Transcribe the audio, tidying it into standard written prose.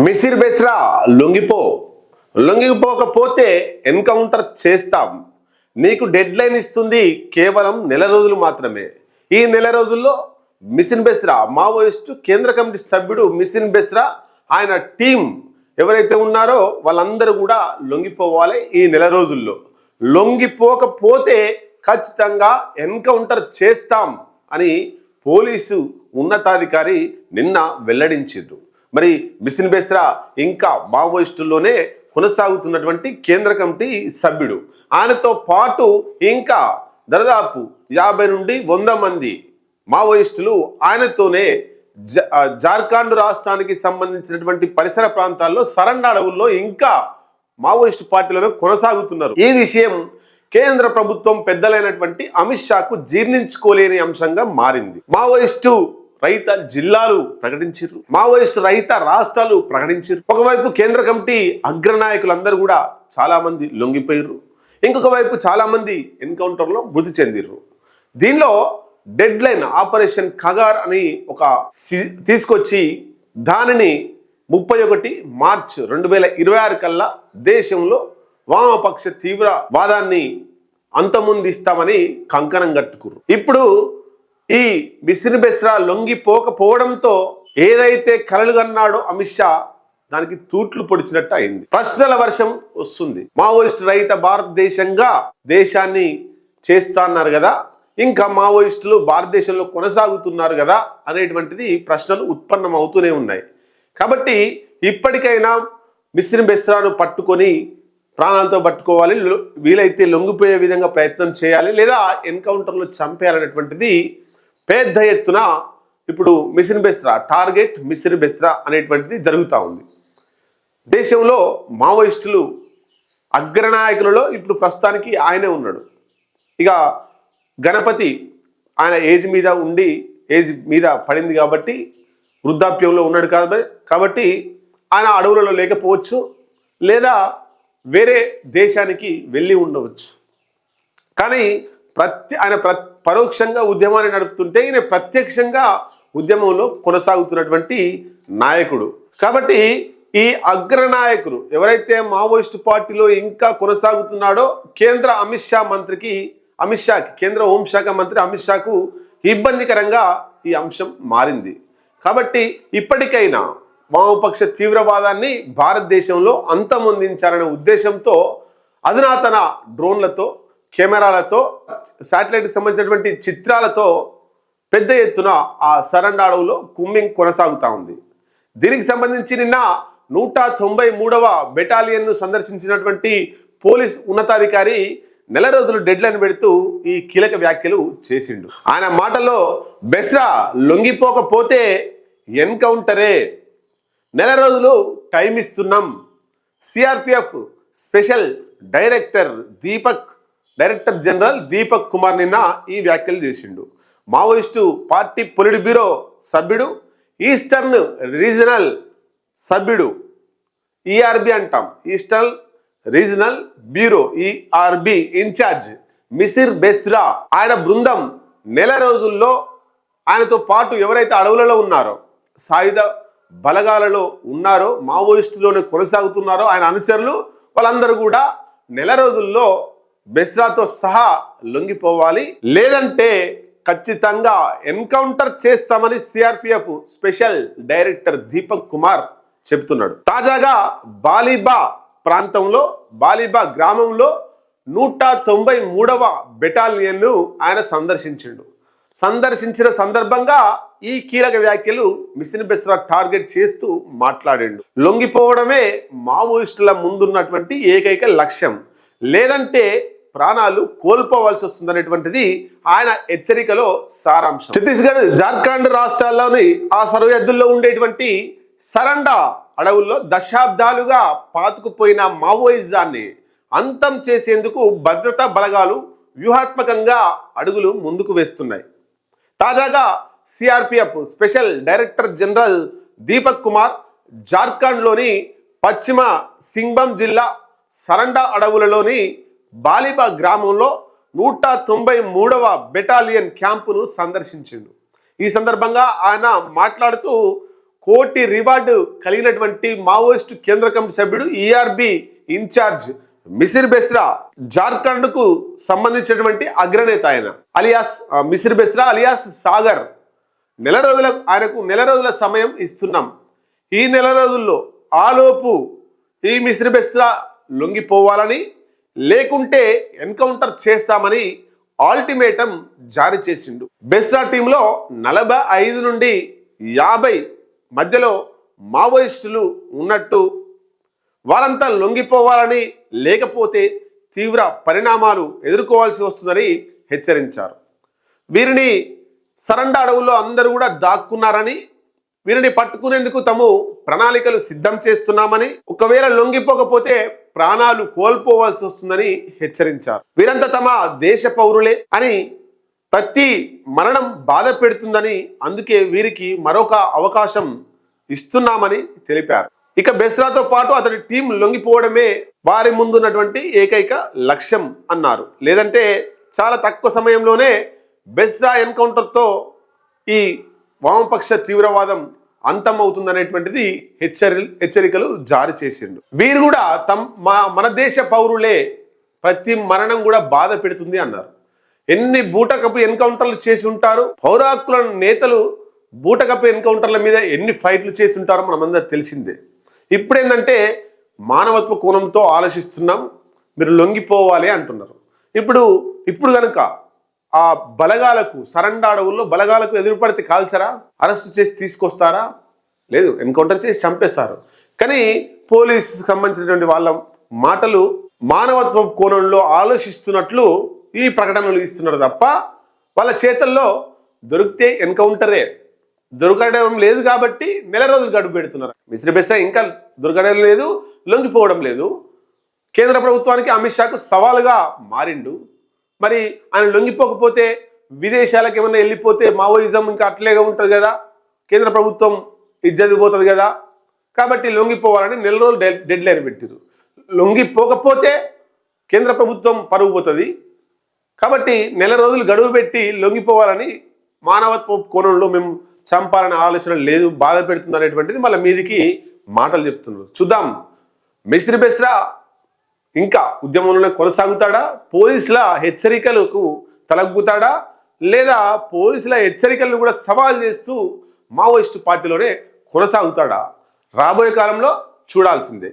Misir Besra లొంగిపోకపోతే encounter చేస్తాం. నీకు dead line ఇస్తుంది కేవలం నెల రోజులు మాత్రమే. ఈ నెల రోజుల్లో మిసిన్ బెస్రా మావోయిస్టు కేంద్ర కమిటీ సభ్యుడు మిసిన్ బెస్రా ఆయన టీం ఎవరైతే ఉన్నారో వాళ్ళందరూ కూడా లొంగిపోవాలి. ఈ నెల రోజుల్లో లొంగిపోకపోతే ఖచ్చితంగా ఎన్కౌంటర్ చేస్తాం అని పోలీసు ఉన్నతాధికారి నిన్న వెల్లడించారు. మరి మిసిన్ బెస్రా ఇంకా మావోయిస్టుల్లోనే కొనసాగుతున్నటువంటి కేంద్ర కమిటీ సభ్యుడు. ఆయనతో పాటు ఇంకా దాదాపు 50 నుండి 100 మంది మావోయిస్టులు ఆయనతోనే జార్ఖండ్ రాష్ట్రానికి సంబంధించినటువంటి పరిసర ప్రాంతాల్లో సరండ అడవుల్లో ఇంకా మావోయిస్టు పార్టీలను కొనసాగుతున్నారు. ఈ విషయం కేంద్ర ప్రభుత్వం పెద్దలైనటువంటి అమిత్ షాకు జీర్ణించుకోలేని అంశంగా మారింది. మావోయిస్టు రహిత జిల్లాలు ప్రకటించారు, మావోయిస్టు రహిత రాష్ట్రాలు ప్రకటించారు. ఒకవైపు కేంద్ర కమిటీ అగ్రనాయకులందరూ కూడా చాలా మంది లొంగిపోయారు, ఇంకొక వైపు చాలా మంది ఎన్కౌంటర్లో మృతి చెందిర్రు. దీనిలో డెడ్ లైన్ ఆపరేషన్ ఖగార్ అని ఒక తీసుకొచ్చి దానిని 31 మార్చ్ 2026 కల్లా దేశంలో వామపక్ష తీవ్రవాదాన్ని అంతమొందిస్తామని కంకణం కట్టుకున్నారు. ఇప్పుడు ఈ మిసిన్ బెస్రా లొంగిపోకపోవడంతో ఏదైతే కలలు కన్నాడో అమిత్ షా దానికి తూట్లు పొడిచినట్టు అయింది. ప్రశ్నల వర్షం వస్తుంది. మావోయిస్టు రహిత భారతదేశంగా దేశాన్ని చేస్తా అన్నారు కదా, ఇంకా మావోయిస్టులు భారతదేశంలో కొనసాగుతున్నారు కదా అనేటువంటిది ప్రశ్నలు ఉత్పన్నం అవుతూనే ఉన్నాయి. కాబట్టి ఇప్పటికైనా మిసిన్ బెస్రాను పట్టుకొని ప్రాణాలతో పట్టుకోవాలి, వీలైతే లొంగిపోయే విధంగా ప్రయత్నం చేయాలి, లేదా ఎన్కౌంటర్లో చంపేయాలనేటువంటిది పెద్ద ఎత్తున ఇప్పుడు మిసిన్ బెస్రా టార్గెట్ మిసిన్ బెస్రా అనేటువంటిది జరుగుతూ ఉంది. దేశంలో మావోయిస్టులు అగ్రనాయకులలో ఇప్పుడు ప్రస్తుతానికి ఆయనే ఉన్నాడు. ఇక గణపతి ఆయన ఏజ్ మీద పడింది కాబట్టి వృద్ధాప్యంలో ఉన్నాడు కాబట్టి ఆయన అడవులలో లేకపోవచ్చు, లేదా వేరే దేశానికి వెళ్ళి ఉండవచ్చు. కానీ ఆయన పరోక్షంగా ఉద్యమాన్ని నడుపుతుంటే ఈయన ప్రత్యక్షంగా ఉద్యమంలో కొనసాగుతున్నటువంటి నాయకుడు. కాబట్టి ఈ అగ్రనాయకులు ఎవరైతే మావోయిస్టు పార్టీలో ఇంకా కొనసాగుతున్నాడో కేంద్ర కేంద్ర హోంశాఖ మంత్రి అమిత్ షాకు ఇబ్బందికరంగా ఈ అంశం మారింది. కాబట్టి ఇప్పటికైనా వామపక్ష తీవ్రవాదాన్ని భారతదేశంలో అంతమొందించాలనే ఉద్దేశంతో అధునాతన డ్రోన్లతో, కెమెరాలతో, శాటిలైట్కి సంబంధించినటువంటి చిత్రాలతో పెద్ద ఎత్తున ఆ సరండ అడవులో కుమ్మింగ్ కొనసాగుతూ ఉంది. దీనికి సంబంధించి నిన్న 193వ బెటాలియన్ను సందర్శించినటువంటి పోలీస్ ఉన్నతాధికారి నెల రోజులు డెడ్ లైన్ పెడుతూ ఈ కీలక వ్యాఖ్యలు చేసిండు. ఆయన మాటల్లో బెస్రా లొంగిపోకపోతే ఎన్కౌంటరే, నెల రోజులు టైం ఇస్తున్నాం. CRPF special director general Deepak Kumar నిన్న ఈ వ్యాఖ్యలు చేసిండు. మావోయిస్టు పార్టీ పొలిట్ బ్యూరో సభ్యుడు, ఈస్టర్న్ రీజనల్ సభ్యుడు, ఈఆర్బి అంటాం, eastern regional bureau ERB incharge Misir Besra ఆయన బృందం నెల రోజుల్లో ఆయనతో పాటు ఎవరైతే అడవులలో ఉన్నారో, సాయుధ బలగాలలో ఉన్నారో, మావోయిస్టులోనే కొనసాగుతున్నారో ఆయన అనుచరులు వాళ్ళందరూ కూడా నెల రోజుల్లో బెస్రాతో సహా లొంగిపోవాలి, లేదంటే ఖచ్చితంగా ఎన్కౌంటర్ చేస్తామని CRPF special director Deepak Kumar చెప్తున్నాడు. తాజాగా బాలిబా గ్రామంలో 193వ బెటాలియన్ను ఆయన సందర్శించిన సందర్భంగా ఈ కీలక వ్యాఖ్యలు మిసిన్ బెస్రా టార్గెట్ చేస్తూ మాట్లాడాడు. లొంగిపోవడమే మావోయిస్టుల ముందున్నటువంటి ఏకైక లక్ష్యం, లేదంటే ప్రాణాలు కోల్పోవాల్సి వస్తుందనేటువంటిది ఆయన హెచ్చరికలో సారాంశం. ఛత్తీస్గఢ్, జార్ఖండ్ రాష్ట్రాల్లోని ఆ సరిహద్దుల్లో ఉండేటువంటి సరండ అడవుల్లో దశాబ్దాలుగా పాతుకుపోయిన మావోయిజాన్ని అంతం చేసేందుకు భద్రతా బలగాలు వ్యూహాత్మకంగా అడుగులు ముందుకు వేస్తున్నాయి. తాజాగా CRPF special director general Deepak Kumar జార్ఖండ్లోని పశ్చిమ సింగ్భం జిల్లా సరండ అడవులలోని బాలిబా గ్రామంలో 193వ బెటాలియన్ క్యాంపును సందర్శించిండు. ఈ సందర్భంగా ఆయన మాట్లాడుతూ కోటి రివార్డు కలిగినటువంటి మావోయిస్టు కేంద్ర కమిటీ సభ్యుడు ఈఆర్బి ఇన్ఛార్జ్ మిసిర్ బెస్రా, జార్ఖండ్కు సంబంధించినటువంటి అగ్రనేత ఆయన అలియాస్ మిసిర్ బెస్రా అలియాస్ సాగర్. ఆయనకు నెల రోజుల సమయం ఇస్తున్నాం. ఈ నెల రోజుల్లో ఆలోపు ఈ మిసిర్ బెస్రా లొంగిపోవాలని, లేకుంటే ఎన్కౌంటర్ చేస్తామని అల్టిమేటం జారీ చేసిండు. బెస్రా టీంలో 45 నుండి 50 మధ్యలో మావోయిస్టులు ఉన్నట్టు, వారంతా లొంగిపోవాలని, లేకపోతే తీవ్ర పరిణామాలు ఎదుర్కోవాల్సి వస్తుందని హెచ్చరించారు. వీరిని సరండ అడవుల్లో అందరూ కూడా దాక్కున్నారని, వీరిని పట్టుకునేందుకు తాము ప్రణాళికలు సిద్ధం చేస్తున్నామని, ఒకవేళ లొంగిపోకపోతే ప్రాణాలు కోల్పోవాల్సి వస్తుందని హెచ్చరించారు. వీరంతా తమ దేశ పౌరులే అని, ప్రతి మరణం బాధ పెడుతుందని, అందుకే వీరికి మరొక అవకాశం ఇస్తున్నామని తెలిపారు. ఇక బెస్రాతో పాటు అతడి టీం లొంగిపోవడమే వారి ముందున్నటువంటి ఏకైక లక్ష్యం అన్నారు. లేదంటే చాలా తక్కువ సమయంలోనే బెస్రా ఎన్కౌంటర్తో ఈ వామపక్ష తీవ్రవాదం అంతమవుతుందనేటువంటిది హెచ్చరికలు జారీ చేసిండు. వీరు కూడా మన దేశ పౌరులే, ప్రతి మరణం కూడా బాధ పెడుతుంది అన్నారు. ఎన్ని బూటకపు ఎన్కౌంటర్లు చేసి ఉంటారు, పౌర హక్కుల నేతలు బూటకపు ఎన్కౌంటర్ల మీద ఎన్ని ఫైట్లు చేసి ఉంటారో మనమందరూ తెలిసిందే. ఇప్పుడేంటంటే మానవత్వ కోణంతో ఆలోచిస్తున్నాం, మీరు లొంగిపోవాలి అంటున్నారు. ఇప్పుడు కనుక ఆ బలగాలకు, సరండ అడవుల్లో బలగాలకు ఎదురుపడితే కాల్చరా, అరెస్ట్ చేసి తీసుకొస్తారా? లేదు, ఎన్కౌంటర్ చేసి చంపేస్తారు. కానీ పోలీసుకు సంబంధించినటువంటి వాళ్ళ మాటలు మానవత్వ కోణంలో ఆలోచిస్తున్నట్లు ఈ ప్రకటనలు ఇస్తున్నారు తప్ప, వాళ్ళ చేతుల్లో దొరికితే ఎన్కౌంటరే, దొరకడం లేదు కాబట్టి నెల రోజులు గడుపు పెడుతున్నారు. మిసిర్ బెస్రా ఇంకా దొరకడం లేదు, లొంగిపోవడం లేదు. కేంద్ర ప్రభుత్వానికి అమిత్ షాకు సవాలుగా మారిండు. మరి ఆయన లొంగిపోకపోతే, విదేశాలకు ఏమన్నా వెళ్ళిపోతే మావోయిజం ఇంకా అట్లేగా ఉంటుంది కదా, కేంద్ర ప్రభుత్వం ఇజ్జత్ పోతుంది కదా. కాబట్టి లొంగిపోవాలని నెల రోజులు డెడ్ లైన్ పెట్టారు. లొంగిపోకపోతే కేంద్ర ప్రభుత్వం పరుగు పోతుంది. కాబట్టి నెల రోజులు గడువు పెట్టి లొంగిపోవాలని, మానవత్వ కోణంలో మేము చంపాలనే ఆలోచన లేదు, బాధ పెడుతుంది అనేటువంటిది మళ్ళీ మీదికి మాటలు చెప్తున్నారు. చూద్దాం, మిసిర్ బెస్రా ఇంకా ఉద్యమంలోనే కొనసాగుతాడా, పోలీసుల హెచ్చరికలకు తలగ్గుతాడా, లేదా పోలీసుల హెచ్చరికలను కూడా సవాల్ చేస్తూ మావోయిస్టు పార్టీలోనే కొనసాగుతాడా? రాబోయే కాలంలో చూడాల్సిందే.